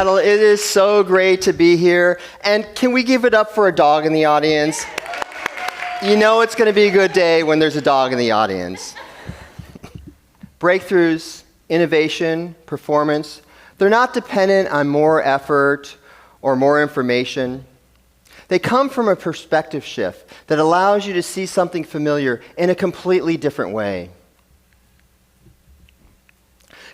Seattle. It is so great to be here. And can we give it up for a dog in the audience? You know it's going to be a good day when there's a dog in the audience. Breakthroughs, innovation, performance, they're not dependent on more effort or more information. They come from a perspective shift that allows you to see something familiar in a completely different way.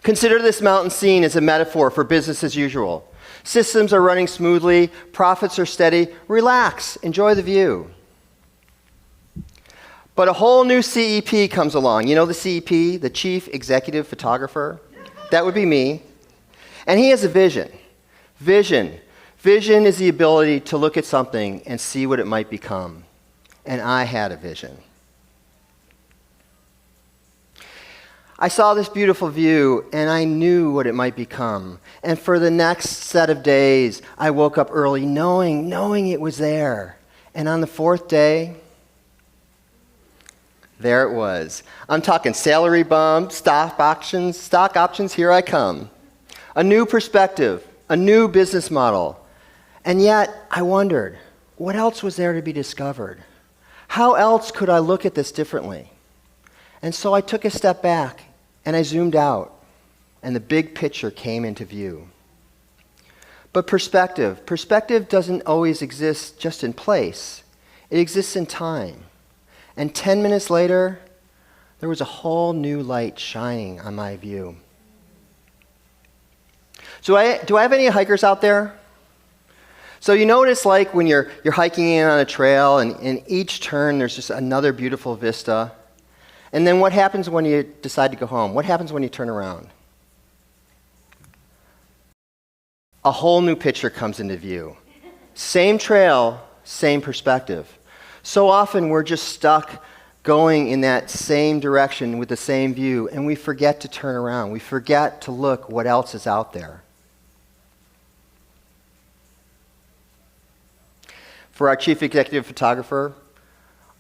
Consider this mountain scene as a metaphor for business as usual. Systems are running smoothly, profits are steady. Relax, enjoy the view. But a whole new CEP comes along. You know the CEP, the Chief Executive Photographer? That would be me. And he has a vision. Vision is the ability to look at something and see what it might become. And I had a vision. I saw this beautiful view, and I knew what it might become. And for the next set of days, I woke up early knowing it was there. And on the fourth day, there it was. I'm talking salary bump, stock options, here I come. A new perspective, a new business model. And yet, I wondered, what else was there to be discovered? How else could I look at this differently? And so I took a step back, and I zoomed out, and the big picture came into view. But perspective doesn't always exist just in place. It exists in time. And 10 minutes later, there was a whole new light shining on my view. So do I have any hikers out there? So you notice like when you're hiking in on a trail, and in each turn there's just another beautiful vista. And then what happens when you decide to go home? What happens when you turn around? A whole new picture comes into view. Same trail, same perspective. So often we're just stuck going in that same direction with the same view, and we forget to turn around. We forget to look what else is out there. For our chief executive photographer,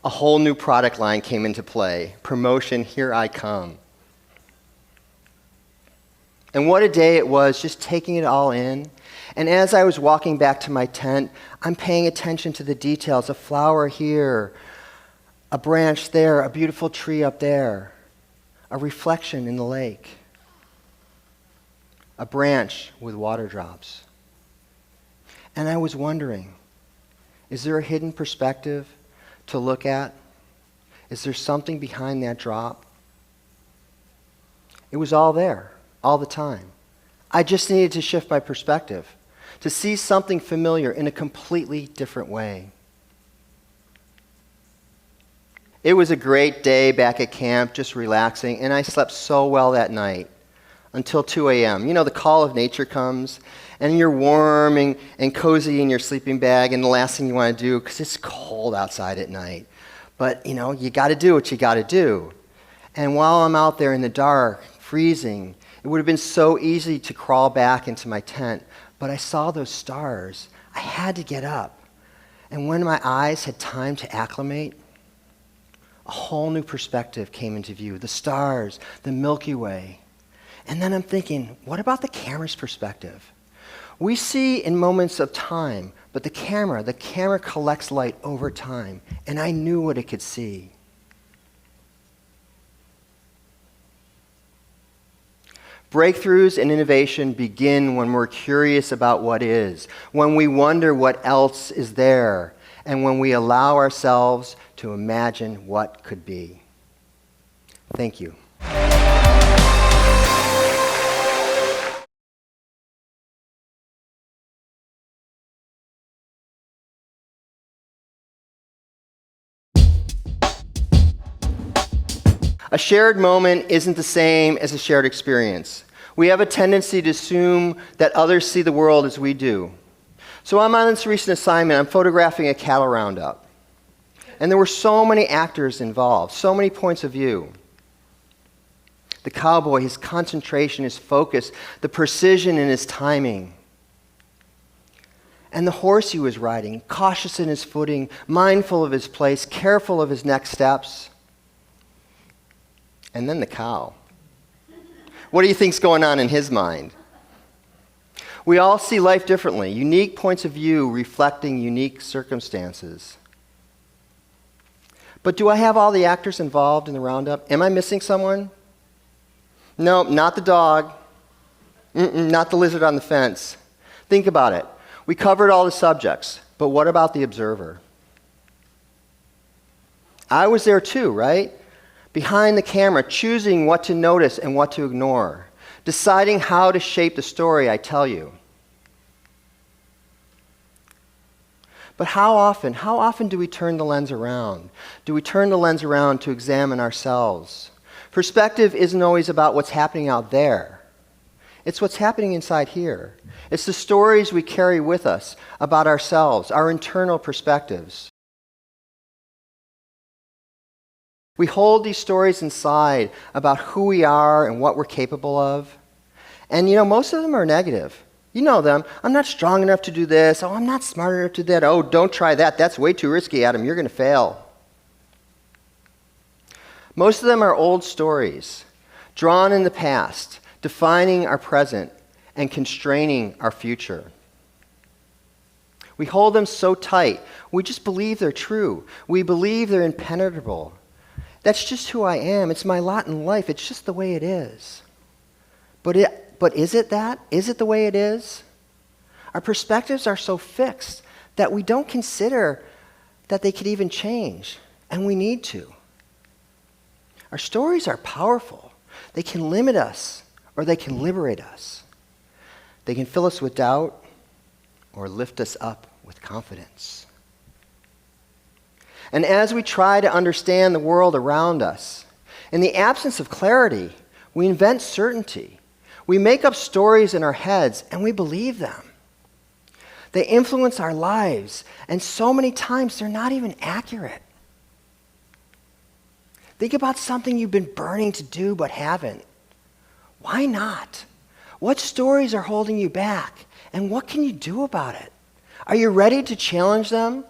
a whole new product line came into play. Promotion, here I come. And what a day it was, just taking it all in. And as I was walking back to my tent, I'm paying attention to the details. A flower here, a branch there, a beautiful tree up there, a reflection in the lake, a branch with water drops. And I was wondering, is there a hidden perspective to look at? Is there something behind that drop? It was all there, all the time. I just needed to shift my perspective, to see something familiar in a completely different way. It was a great day back at camp, just relaxing, and I slept so well that night until 2 a.m. You know, the call of nature comes, and you're warm and cozy in your sleeping bag, and the last thing you want to do, because it's cold outside at night, but, you know, you got to do what you got to do. And while I'm out there in the dark, freezing, it would have been so easy to crawl back into my tent, but I saw those stars. I had to get up. And when my eyes had time to acclimate, a whole new perspective came into view. The stars, the Milky Way. And then I'm thinking, what about the camera's perspective? We see in moments of time, but the camera collects light over time, and I knew what it could see. Breakthroughs and innovation begin when we're curious about what is, when we wonder what else is there, and when we allow ourselves to imagine what could be. Thank you. A shared moment isn't the same as a shared experience. We have a tendency to assume that others see the world as we do. So I'm on this recent assignment. I'm photographing a cattle roundup. And there were so many actors involved, so many points of view. The cowboy, his concentration, his focus, the precision in his timing. And the horse he was riding, cautious in his footing, mindful of his place, careful of his next steps. And then the cow. What do you think's going on in his mind? We all see life differently, unique points of view reflecting unique circumstances. But do I have all the actors involved in the roundup? Am I missing someone? No, not the dog. Not the lizard on the fence. Think about it. We covered all the subjects, but what about the observer? I was there too, right? Behind the camera, choosing what to notice and what to ignore, deciding how to shape the story I tell you. But how often do we turn the lens around? Do we turn the lens around to examine ourselves? Perspective isn't always about what's happening out there. It's what's happening inside here. It's the stories we carry with us about ourselves, our internal perspectives. We hold these stories inside about who we are and what we're capable of. And most of them are negative. You know them. I'm not strong enough to do this. Oh, I'm not smart enough to do that. Oh, don't try that. That's way too risky, Adam. You're going to fail. Most of them are old stories, drawn in the past, defining our present and constraining our future. We hold them so tight. We just believe they're true. We believe they're impenetrable. That's just who I am. It's my lot in life. It's just the way it is. But is it that? Is it the way it is? Our perspectives are so fixed that we don't consider that they could even change, and we need to. Our stories are powerful. They can limit us, or they can liberate us. They can fill us with doubt, or lift us up with confidence. And as we try to understand the world around us, in the absence of clarity, we invent certainty. We make up stories in our heads, and we believe them. They influence our lives, and so many times they're not even accurate. Think about something you've been burning to do but haven't. Why not? What stories are holding you back, and what can you do about it? Are you ready to challenge them?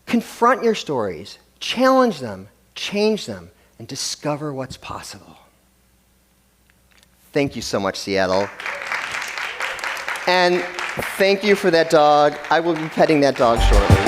Confront your stories, challenge them, change them, and discover what's possible. Thank you so much, Seattle. And thank you for that dog. I will be petting that dog shortly.